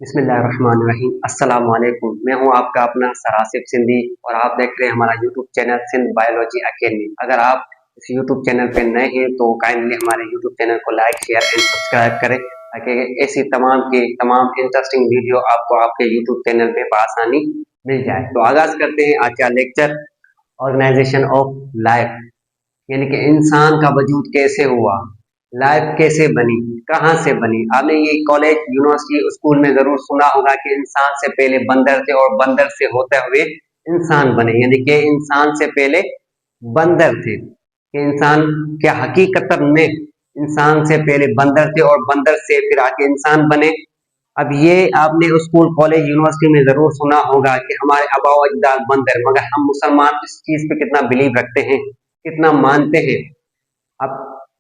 बिस्मिल्लाहिर्रहमानिर्रहीम। अस्सलाम वालेकुम। मैं हूं आपका अपना सरासिब सिंधी और आप देख रहे हैं हमारा YouTube channel Sindh Biology Academy. अगर आप इस यूट्यूब चैनल पे नए हैं तो काइंडली हमारे यूट्यूब चैनल को लाइक शेयर एंड सब्सक्राइब करें ताकि ऐसी तमाम की तमाम इंटरेस्टिंग वीडियो आपको आपके यूट्यूब चैनल पे आसानी मिल जाए। तो आगाज करते हैं आज का लेक्चर, ऑर्गेनाइजेशन ऑफ लाइफ, यानी कि इंसान का वजूद कैसे हुआ, लाइफ कैसे बनी, कहाँ से बनी। आपने ये कॉलेज यूनिवर्सिटी स्कूल में जरूर सुना होगा कि इंसान से पहले बंदर थे और बंदर से होते हुए इंसान बने, यानी कि इंसान से पहले बंदर थे। कि इंसान क्या हकीकत में इंसान से पहले बंदर थे और बंदर से फिर आके इंसान बने। अब ये आपने स्कूल कॉलेज यूनिवर्सिटी में जरूर सुना होगा कि हमारे आबा व अजदाद बंदर, मगर हम मुसलमान इस चीज पे कितना बिलीव रखते हैं, कितना मानते हैं। अब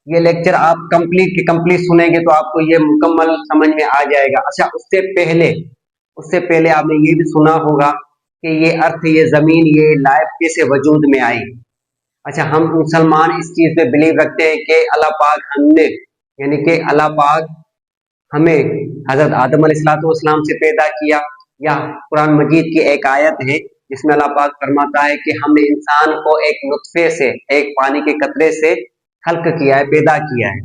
ये लेक्चर आप कंप्लीट के कंप्लीट सुनेंगे तो आपको ये मुकम्मल समझ में आ जाएगा। अच्छा, उससे पहले आपने ये भी सुना होगा कि ये अर्थ, ये जमीन, ये लाइफ कैसे वजूद में आई। अच्छा, हम मुसलमान इस चीज पे बिलीव रखते हैं कि अल्लाह पाक हमने, यानी कि अल्लाह पाक हमें हजरत आदम अलैहिस्सलाम से पैदा किया, या कुरान मजीद की एक आयत है जिसमें अल्लाह पाक फरमाता है कि हमने इंसान को एक नुत्फे से, एक पानी के कतरे से खल्क किया है, पैदा किया है।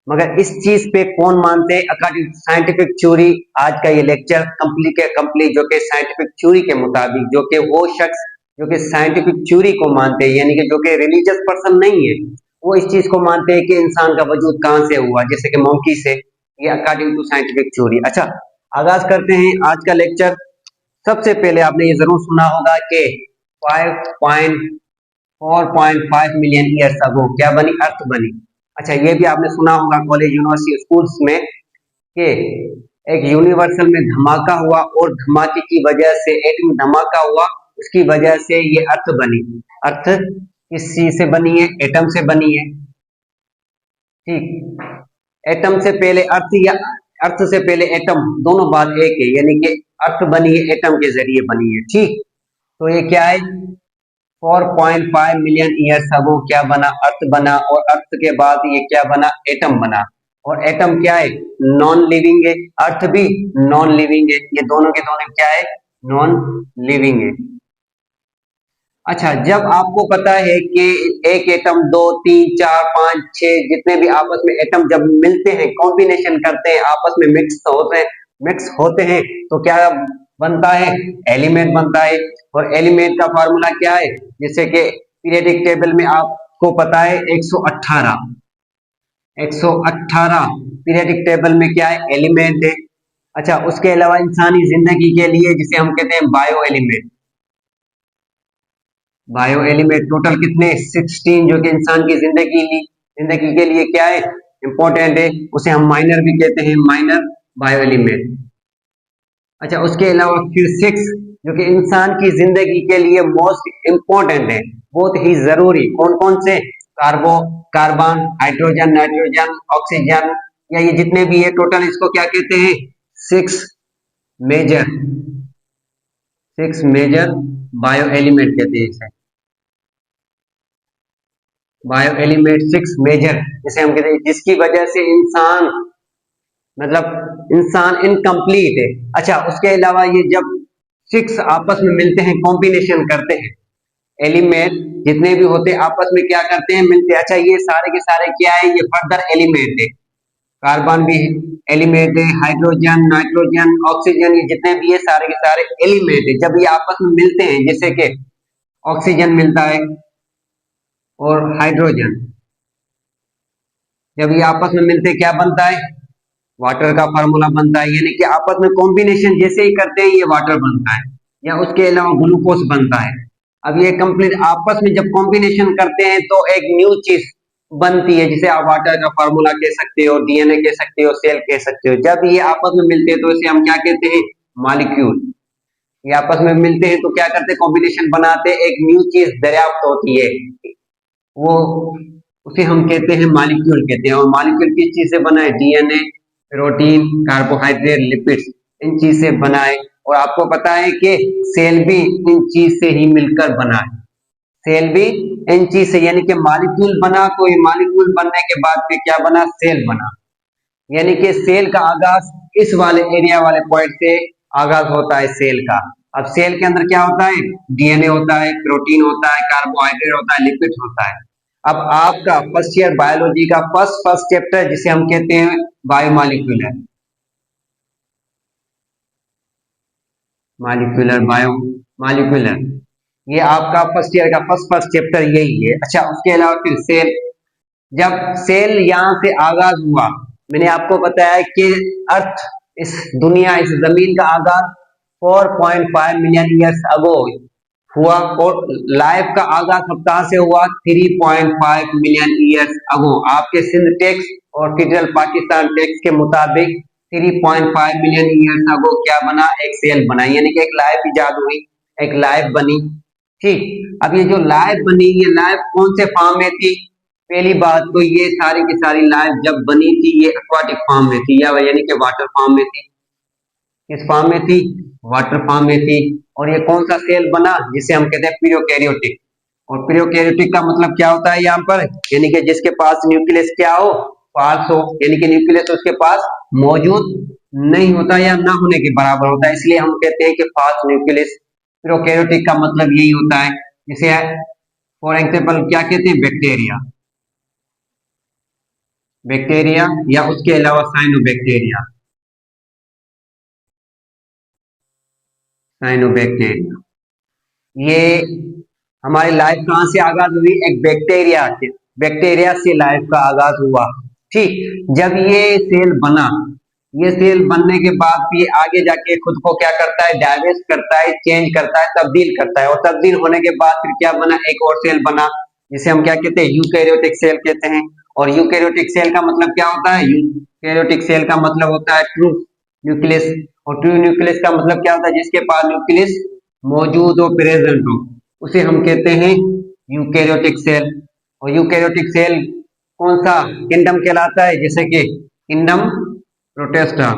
मगर इस चीज पे कौन मानते हैं? अकॉर्डिंग साइंटिफिक थ्योरी आज का ये लेक्चर कंप्लीट के कंप्लीट, जो कि साइंटिफिक थ्योरी के मुताबिक, जो कि वो शख्स जो कि साइंटिफिक थ्योरी को मानते हैं, यानी कि जो कि रिलीजियस पर्सन नहीं है, वो इस चीज को मानते हैं कि इंसान का वजूद कहाँ से हुआ, जैसे कि मंकी से। ये अकॉर्डिंग टू साइंटिफिक थ्योरी। अच्छा, आगाज करते हैं आज का लेक्चर। सबसे पहले आपने ये जरूर सुना होगा कि 4.5 मिलियन ईयर्स अगो क्या बनी? अर्थ बनी। अच्छा, ये भी आपने सुना होगा कॉलेज यूनिवर्सिटी स्कूल्स में कि एक यूनिवर्सल में धमाका हुआ और धमाके की वजह से, एटम धमाका हुआ, उसकी वजह से ये अर्थ बनी। अर्थ किस चीज से बनी है? एटम से बनी है। ठीक, एटम से पहले अर्थ या अर्थ से पहले एटम, दोनों बात एक है, यानी कि अर्थ बनी है एटम के जरिए बनी है। ठीक, तो ये क्या है? 4.5 मिलियन ईयर्स अगो क्या बना? अर्थ बना। और अर्थ के बाद ये क्या बना? एटम बना। और एटम क्या है? नॉन लिविंग है। अर्थ भी नॉन लिविंग है। ये दोनों के दोनों क्या है? नॉन लिविंग है। अच्छा, जब आपको पता है कि एक एटम, दो, तीन, चार, पांच, छह, जितने भी आपस में एटम जब मिलते हैं, कॉम्बिनेशन करते हैं, आपस में मिक्स होते हैं तो क्या बनता है? एलिमेंट बनता है। और एलिमेंट का फार्मूला क्या है? जैसे कि पीरियडिक टेबल में आपको पता है 118, 118 पीरियडिक टेबल में क्या है? एलिमेंट है। अच्छा, उसके अलावा इंसानी जिंदगी के लिए जिसे हम कहते हैं bio element, bio element total कितने? 16, जो कि इंसान की जिंदगी के लिए क्या है? इंपॉर्टेंट है। उसे हम माइनर भी कहते हैं, माइनर बायो एलिमेंट। अच्छा, उसके अलावा फिर 6 जो कि इंसान की जिंदगी के लिए मोस्ट इंपॉर्टेंट है, बहुत ही जरूरी। कौन कौन से? कार्बन, हाइड्रोजन, नाइट्रोजन, ऑक्सीजन, या ये जितने भी है टोटल, इसको क्या कहते हैं? 6 मेजर, 6 मेजर बायो एलिमेंट कहते हैं इसे। बायो एलिमेंट 6 मेजर, जिसे हम कहते हैं, जिसकी वजह से इंसान, मतलब इंसान इनकम्प्लीट है। अच्छा, उसके अलावा ये जब 6 आपस में मिलते हैं, कॉम्बिनेशन करते हैं, एलिमेंट जितने भी होते हैं आपस में क्या करते हैं? मिलते हैं। अच्छा, ये सारे के सारे क्या है? ये फर्दर एलिमेंट है। कार्बन भी एलिमेंट है, हाइड्रोजन, नाइट्रोजन, ऑक्सीजन, ये जितने भी है सारे के सारे एलिमेंट है। जब ये आपस में मिलते हैं, जैसे कि ऑक्सीजन मिलता है और हाइड्रोजन, जब ये आपस में मिलते क्या बनता है? वाटर का फार्मूला बनता है। यानी कि आपस में कॉम्बिनेशन जैसे ही करते हैं ये वाटर बनता है, या उसके अलावा ग्लूकोज बनता है। अब ये कंप्लीट आपस में जब कॉम्बिनेशन करते हैं तो एक न्यू चीज बनती है, जिसे आप वाटर का फार्मूला कह सकते हो, डीएनए कह सकते हो, सेल कह सकते हो। जब ये आपस में मिलते हैं तो इसे हम क्या कहते हैं? मॉलिक्यूल। ये आपस में मिलते हैं तो क्या करते हैं? कॉम्बिनेशन बनाते हैं, एक न्यू चीज दरियाफ्त होती है, वो उसे हम कहते हैं मॉलिक्यूल कहते हैं। और मॉलिक्यूल किस चीज से बना है? डीएनए, प्रोटीन, कार्बोहाइड्रेट, लिपिड्स, इन चीज से बना है। और आपको पता है कि सेल भी इन चीज से ही मिलकर बना है। सेल भी इन चीज से, यानी कि मॉलिक्यूल बना तो ये मॉलिक्यूल बनने के बाद फिर क्या बना? सेल बना। यानी कि सेल का आगाज इस वाले एरिया वाले पॉइंट से आगाज होता है सेल का। अब सेल के अंदर क्या होता है, डीएनए होता है, प्रोटीन होता है, कार्बोहाइड्रेट होता है, लिपिड होता है। अब आपका फर्स्ट ईयर बायोलॉजी का फर्स्ट चैप्टर जिसे हम कहते हैं बायोमॉलिक्यूलर, बायोमॉलिक्यूलर, ये आपका फर्स्ट ईयर का फर्स्ट चैप्टर यही है। अच्छा, उसके अलावा फिर सेल, जब सेल यहाँ से आगाज हुआ, मैंने आपको बताया कि अर्थ, इस दुनिया, इस जमीन का आगाज 4.5 मिलियन ईयर्स अगो हुआ, और लाइफ का आगाज अब कहां से हुआ, 3.5 मिलियन ईयर्स अगो। आपके सिंध टेक्स और फेडरल पाकिस्तान टेक्स के मुताबिक 3.5 मिलियन ईयर्स अगो क्या बना, एक सेल बना, यानी कि एक लाइफ इजाद हुई, एक लाइफ बनी। ठीक, अब ये जो लाइफ बनी, ये लाइफ कौन से फॉर्म में थी? पहली बात तो ये सारी की सारी लाइफ जब बनी थी ये एक्वाटिक फॉर्म में थी, या यानी कि वाटर फॉर्म में थी। किस फॉर्म में थी? वाटर फॉर्म में थी। और ये कौन सा सेल बना, जिसे हम कहते हैं प्रोकैरियोटिक। और प्रोकैरियोटिक का मतलब क्या होता है यहाँ पर, यानी कि जिसके पास न्यूक्लियस क्या हो, फाल्स हो, यानी कि न्यूक्लियस उसके पास मौजूद नहीं होता या ना होने के बराबर होता है, इसलिए हम कहते हैं कि फाल्स न्यूक्लियस। प्रोकैरियोटिक का मतलब यही होता है, जिसे फॉर एग्जाम्पल क्या कहते हैं, बैक्टीरिया, बैक्टीरिया, या उसके अलावा साइनोबैक्टीरिया, साइनोबैक्टीरिया। ये हमारी लाइफ कहां से आगाज हुई, एक बैक्टीरिया से, बैक्टीरिया से लाइफ का आगाज हुआ। ठीक, जब ये सेल बना, ये सेल बनने के बाद ये आगे जाके खुद को क्या करता है, डाइवर्स करता है, चेंज करता है, तब्दील करता है, और तब्दील होने के बाद फिर क्या बना, एक और सेल बना, जिसे हम क्या कहते हैं, यूकैरियोटिक सेल कहते हैं। और यूकैरियोटिक सेल का मतलब क्या होता है, यूकैरियोटिक सेल का मतलब होता है ट्रू न्यूक्लियस। और ट्रू न्यूक्लियस का मतलब क्या होता है, जिसके पास न्यूक्लियस मौजूद हो, प्रेजेंट हो, उसे हम कहते हैं यूकैरियोटिक सेल। और यूकैरियोटिक सेल कौन सा किंगडम कहलाता है, जैसे कि किंगडम प्रोटिस्टा,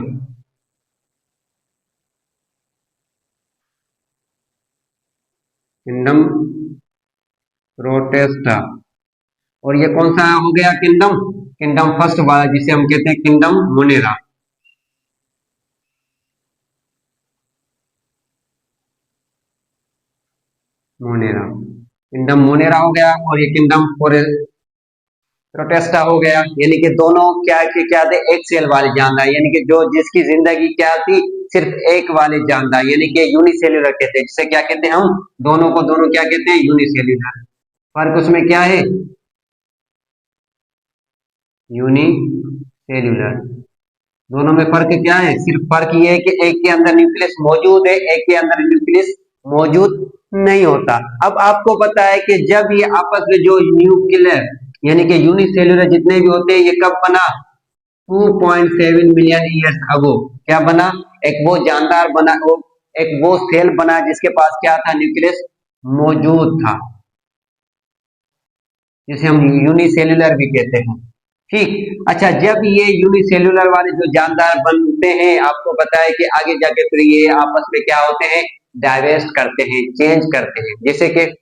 किंगडम प्रोटिस्टा। और ये कौन सा हो गया किंगडम, किंगडम फर्स्ट वाला, जिसे हम कहते हैं kingdom Monera, Monera, kingdom Monera हो गया। और ये किंगडम प्रोटेस्टा हो गया, यानी कि दोनों क्या के क्या थे, एक सेल वाले जानदार, यानी कि जो जिसकी जिंदगी क्या थी, सिर्फ एक वाले जानदार, यानी कि यूनिसेल्युलर कहते हैं, जिसे क्या कहते हैं हम, दोनों को दोनों क्या कहते हैं, यूनिसेल्युलर। फर्क उसमें क्या है, यूनिसेल्युलर, दोनों में फर्क क्या है, सिर्फ फर्क ये है कि एक के अंदर न्यूक्लियस मौजूद है, एक के अंदर न्यूक्लियस मौजूद नहीं होता। अब आपको पता है कि जब ये आपस में जो न्यूक्लियर यानी कि यूनिसेल्युलर जितने भी होते हैं, ये कब बना, 2.7 मिलियन ईयर्स अगो क्या बना, एक वो जानदार बना, एक वो सेल बना जिसके पास क्या था, न्यूक्लियस मौजूद था, जिसे हम यूनिसेल्युलर भी कहते हैं। ठीक, अच्छा, जब ये यूनिसेल्युलर वाले जो जानदार बनते हैं, आपको पता है कि आगे जाके फिर ये आपस में क्या होते हैं, डाइवर्स्ट करते हैं, चेंज करते हैं। जैसे कि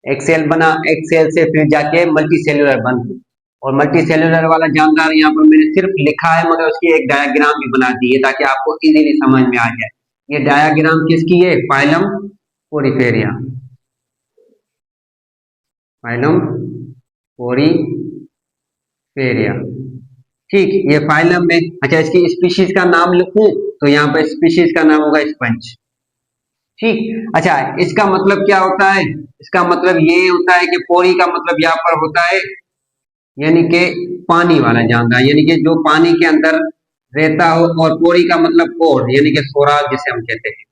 एक सेल बना, एक सेल से फिर जाके मल्टी सेल्युलर बन, और मल्टी सेल्युलर वाला जानदार यहाँ पर मैंने सिर्फ लिखा है, मगर उसकी एक डायग्राम भी बना दी है ताकि आपको इजीली समझ में आ जाए। ये डायग्राम किसकी है, फाइलम पोरिफेरिया, फाइलम पोरिफेरिया। ठीक, ये फाइलम में, अच्छा, इसकी स्पीशीज का नाम लिखूं तो यहाँ पर स्पीशीज का नाम होगा स्पंज। ठीक, अच्छा, इसका मतलब क्या होता है, इसका मतलब ये होता है कि पोरी का मतलब यहाँ पर होता है, यानी कि पानी वाला जानदार, यानी कि जो पानी के अंदर रहता हो। और पोरी का मतलब पोर, यानी कि सोराग जिसे हम कहते हैं,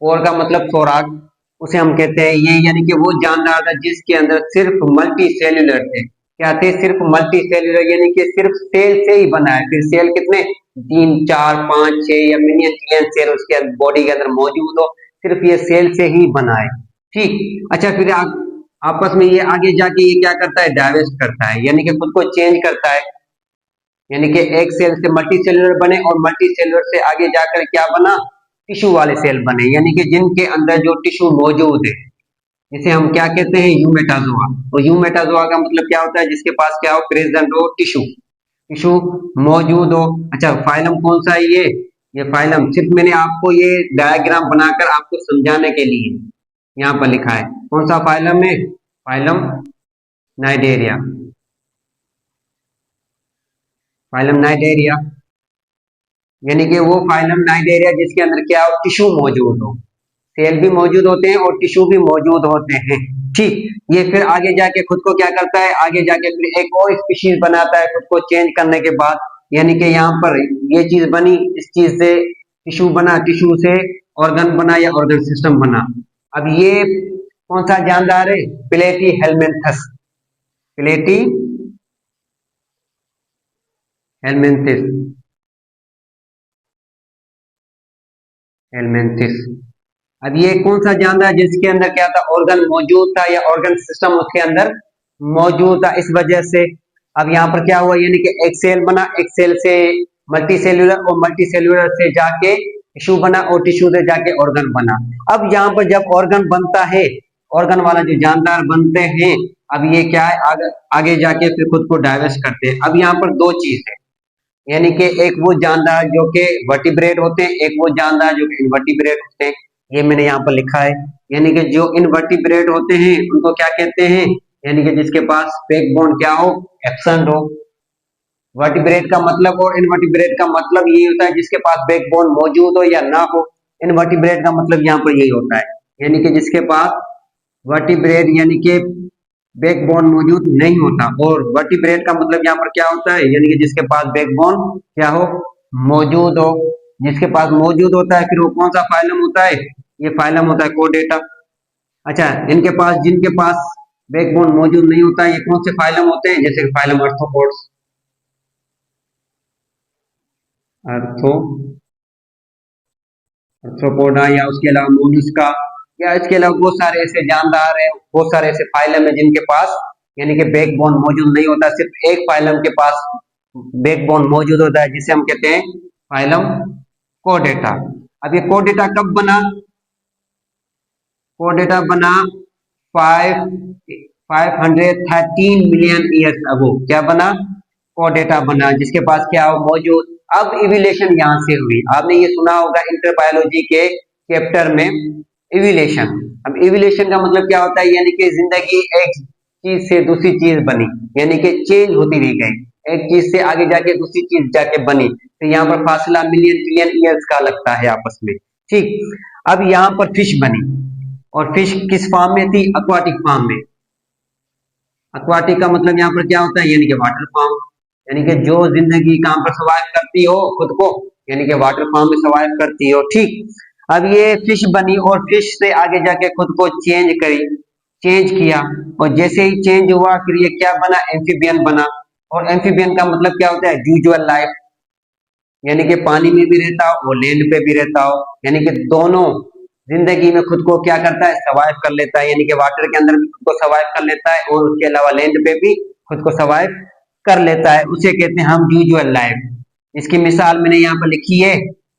पोर का मतलब सोराग, उसे हम कहते हैं ये, यानी कि वो जानदार था जिसके अंदर सिर्फ मल्टी सेल्युलर थे, क्या थे, सिर्फ मल्टी सेल्युलर, यानी कि सिर्फ सेल से ही बना है। फिर सेल कितने, 3, 4, 5, 6 या मिलियन ट्रिलियन सेल उसके बॉडी के अंदर मौजूद हो, सिर्फ ये सेल से ही बना है। ठीक, अच्छा, फिर आपस में ये आगे जाके ये क्या करता है, डाइवर्स्ट करता है, यानी कि खुद को चेंज करता है, यानी कि एक सेल से मल्टी सेल्युलर बने, और मल्टी सेल्युलर से आगे जाकर क्या बना, टिश्यू वाले सेल बने, यानी कि जिनके अंदर जो टिश्यू मौजूद है, जिसे हम क्या कहते हैं, यूमेटाजोआ। और यूमेटाजोआ का मतलब क्या होता है, जिसके पास क्या हो, प्रेजेंट हो टिश्यू। टिश्यू मौजूद हो। अच्छा, फाइलम कौन सा है ये फाइलम सिर्फ मैंने आपको ये डायग्राम बनाकर आपको समझाने के लिए यहाँ पर लिखा है। कौन सा फाइलम है? Phylum Cnidaria. फाइलम नाइडेरिया यानी कि वो फाइलम नाइडेरिया जिसके अंदर क्या हो, टिश्यू मौजूद हो। सेल भी मौजूद होते हैं और टिश्यू भी मौजूद होते हैं। ठीक, ये फिर आगे जाके खुद को क्या करता है, आगे जाके फिर एक और स्पीशीज बनाता है खुद को चेंज करने के बाद। यानी कि यहाँ पर ये चीज बनी, इस चीज से टिश्यू बना, टिश्यू से ऑर्गन बना या ऑर्गन सिस्टम बना। अब ये कौन सा जानदार है? प्लेटी हेलमिंथस। प्लेटी हेलमिंथिस। हेलमिंथिस। अब ये कौन सा जानदार जिसके अंदर क्या था, ऑर्गन मौजूद था या ऑर्गन सिस्टम उसके अंदर मौजूद था। इस वजह से अब यहाँ पर क्या हुआ, यानी कि एक सेल बना, एक सेल से मल्टी सेल्यूलर और मल्टी सेल्यूलर से जाके टिश्यू बना और टिश्यू से जाके ऑर्गन बना। अब यहाँ पर जब ऑर्गन बनता है, ऑर्गन वाला जो जानदार बनते हैं, अब ये क्या है, आगे जाके फिर खुद को डाइवर्स करते हैं। अब यहाँ पर दो चीज है, यानी कि एक वो जानदार जो कि वर्टिब्रेट होते हैं, एक वो जानदार जो कि इनवर्टिब्रेट होते हैं। ये मैंने यहाँ पर लिखा है। यानी कि जो इनवर्टिब्रेट होते हैं उनको क्या कहते हैं, यानी कि जिसके पास बैकबोन क्या हो, एब्सेंट हो। वर्टिब्रेट का मतलब और इनवर्टिब्रेट का मतलब यही होता है जिसके पास बैकबोन मौजूद हो या ना हो। इनवर्टिब्रेट का मतलब यहाँ पर यही होता है, यानी कि जिसके पास वर्टिब्रेट यानी कि बैकबोन मौजूद नहीं होता। और वर्टिब्रेट का मतलब यहाँ पर क्या होता है, यानी कि जिसके पास बैकबोन क्या हो, मौजूद हो। जिसके पास मौजूद होता है फिर वो कौन सा फाइलम होता है, ये फाइलम होता है कोडेटा। अच्छा, इनके पास जिनके पास बैकबोन मौजूद नहीं होता है, ये कौन से फाइलम होते हैं, जैसे फाइलम आर्थ्रोपोड्स। आर्थ्रो आर्थ्रोपोडा या उसके अलावा मोलस्का, या इसके अलावा बहुत सारे ऐसे जानदार हैं, बहुत सारे ऐसे फाइलम है जिनके पास यानी कि बैकबोन मौजूद नहीं होता। सिर्फ एक फाइलम के पास बैकबोन मौजूद होता है जिसे हम कहते हैं फाइलम कोडेटा। अब ये कोडेटा कब बना? कोडेटा बना 513 मिलियन ईयर्स अगो। क्या बना? कोडेटा बना, जिसके पास क्या हो, मौजूद। अब इविलेशन यहां से हुई। आपने ये सुना होगा इंटरबायोलॉजी के चैप्टर में, इविलेशन। अब इविलेशन का मतलब क्या होता है, यानी कि जिंदगी एक चीज से दूसरी चीज बनी, यानी कि चेंज होती रह गई, एक चीज से आगे जाके दूसरी चीज जाके बनी। तो यहाँ पर फासला मिलियन ट्रिलियन ईयर्स का लगता है आपस में। ठीक, अब यहाँ पर फिश बनी, और फिश किस फॉर्म में थी, एक्वाटिक फॉर्म में। एक्वाटिक का मतलब यहाँ पर क्या होता है, यानी कि वाटर फॉर्म, यानी कि जो जिंदगी कहां पर सर्वाइव करती हो खुद को, यानी कि वाटर फॉर्म में सर्वाइव करती हो। ठीक, अब ये फिश बनी और फिश से आगे जाके खुद को चेंज किया, और जैसे ही चेंज हुआ फिर ये क्या बना, एम्फीबियन बना। और एम्फीबियन का मतलब क्या होता है, यूजुअल लाइफ, यानी कि पानी में भी रहता हो और लैंड पे भी रहता हो, यानी कि दोनों जिंदगी में खुद को क्या करता है, सर्वाइव कर लेता है। यानी कि वाटर के अंदर भी खुद को सर्वाइव कर लेता है और उसके अलावा लैंड पे भी खुद को सर्वाइव कर लेता है। उसे कहते हैं हम यूजुअल लाइफ। इसकी मिसाल मैंने यहाँ पर लिखी है,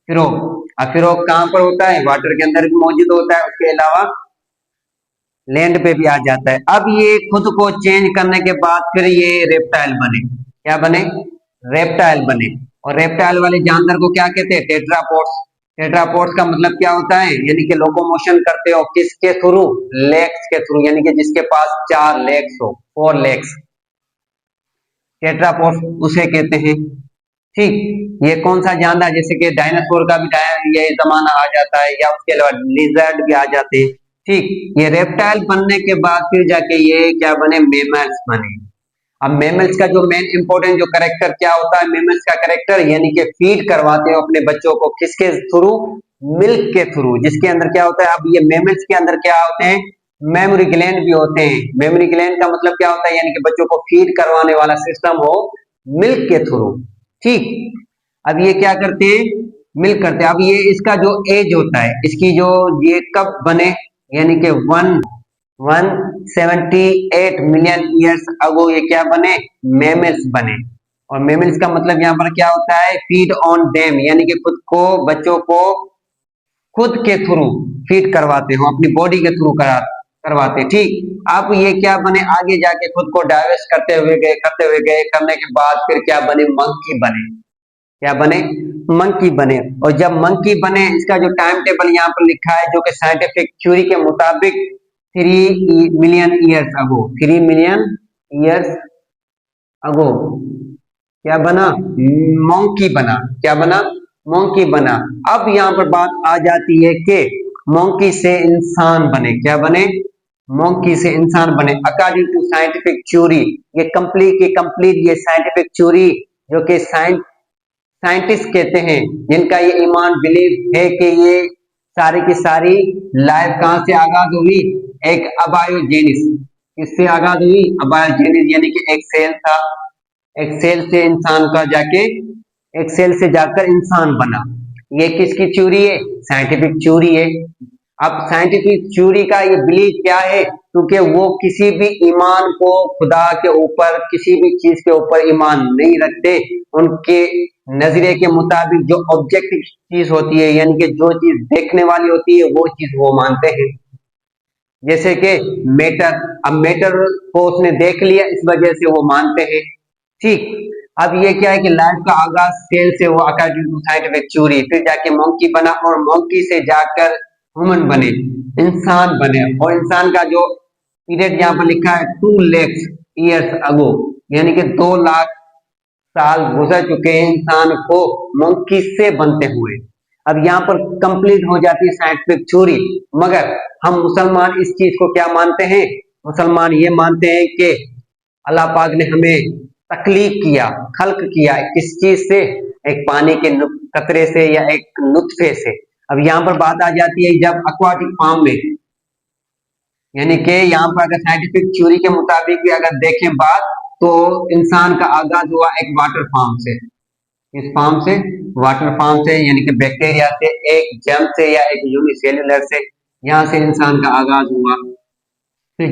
फिरोक। अब फिरोक कहाँ पर होता है, वाटर के अंदर भी मौजूद होता है, उसके अलावा लैंड पे भी आ जाता है। अब ये खुद को चेंज करने के बाद फिर ये रेप्टाइल बने। क्या बने, रेप्टाइल बने। और रेप्टाइल वाले जानवर को क्या कहते हैं, टेट्रापोड्स। टेट्रापोड्स का मतलब क्या होता है, यानी कि लोकोमोशन करते हो किसके थ्रू, लेग्स के थ्रू, यानी कि जिसके पास 4 लेग्स हो, 4 लेग्स, टेट्रापोड्स उसे कहते हैं। ठीक, ये कौन सा जानवर, जैसे कि डायनासोर का भी ये जमाना आ जाता है, या उसके अलावा लिजर्ड भी आ जाते हैं। ठीक, ये रेप्टाइल बनने के बाद फिर जाके ये क्या बने, मेमल्स बने। अब मेमल्स का जो मेन इंपॉर्टेंट जो करेक्टर क्या होता है, मेमल्स का करेक्टर, यानी कि फीड करवाते हो अपने बच्चों को किसके थ्रू, मिल्क के थ्रू, जिसके अंदर क्या होता है, अब ये मेमल्स के अंदर क्या होते हैं, मेमोरी ग्लैंड भी होते हैं। मेमोरी ग्लैंड का मतलब क्या होता है, यानी कि बच्चों को फीड करवाने वाला सिस्टम हो मिल्क के थ्रू। ठीक, अब ये क्या करते हैं, मिल्क करते हैं। अब ये इसका जो एज होता है, इसकी जो ये कब बने, यानी कि 178 मिलियन ईयर्स अगो ये क्या बने, मेमल्स बने। और मेमल्स का मतलब यहाँ पर क्या होता है, फीड ऑन देम, यानी कि खुद को, बच्चों को खुद के थ्रू फीड करवाते हो, अपनी बॉडी के थ्रू करवाते। ठीक, अब ये क्या बने, आगे जाके खुद को डाइवर्स करते हुए गए करने के बाद फिर क्या बने, मंकी बने। क्या बने, मंकी बने। और जब मंकी बने, इसका जो टाइम टेबल यहाँ पर लिखा है, जो कि साइंटिफिक थ्योरी के मुताबिक 3 million years ago, 3 million years ago क्या बना, मोंकी बना। क्या बना, मोंकी बना। अब यहाँ पर बात आ जाती है कि मोंकी से इंसान बने। क्या बने, मोंकी से इंसान बने अकॉर्डिंग टू साइंटिफिक थ्योरी। ये कंप्लीट ये साइंटिफिक थ्योरी जो कि साइंटिस्ट कहते हैं, जिनका ये ईमान बिलीव है कि ये सारी की सारी लाइफ कहाँ से आगाज हुई, एक अबायोजेनिस। किससे आगाज हुई, अबायोजेनिस, यानी कि एक सेल था, एक सेल से इंसान का जाके, एक सेल से जाकर इंसान बना। ये किसकी थ्योरी है, साइंटिफिक थ्योरी है। अब साइंटिफिक थ्योरी का ये बिलीव क्या है, क्योंकि वो किसी भी ईमान को, खुदा के ऊपर किसी भी चीज के ऊपर ईमान नहीं रखते। उनके नजरिए के मुताबिक जो ऑब्जेक्टिव चीज होती है, यानी कि जो चीज देखने वाली होती है, वो चीज वो मानते हैं। जैसे कि मैटर, अब मैटर को उसने देख लिया, इस वजह से वो मानते हैं। ठीक, अब ये क्या है कि लाइफ का आगाज सेल से हुआ अकॉर्डिंग टू साइंटिफिक थ्योरी, फिर जाके मंकी बना, और मंकी से जाकर ह्यूमन बने, इंसान बने। और इंसान का जो पीरियड यहाँ पर लिखा है 2 लाख ईयर्स अगो, यानी कि 2 लाख साल गुजर चुके हैं इंसान को मंकी से बनते हुए। अब यहाँ पर कंप्लीट हो जाती है साइंटिफिक थ्योरी। मगर हम मुसलमान इस चीज को क्या मानते हैं, मुसलमान ये मानते हैं कि अल्लाह पाक ने हमें तकलीफ किया, खल्क किया, किस चीज से, एक पानी के कतरे से या एक नुत्फे से। अब यहाँ पर बात आ जाती है, जब एक्वाटिक फार्म में, यानी कि यहाँ पर अगर साइंटिफिक थ्योरी के मुताबिक भी अगर देखें बात, तो इंसान का आगाज हुआ एक वाटर फार्म से। इस फार्म से, वाटर फार्म से, यानी कि बैक्टीरिया से, एक जर्म से या एक यूनिसेल्युलर से, यहाँ से इंसान का आगाज हुआ। फिर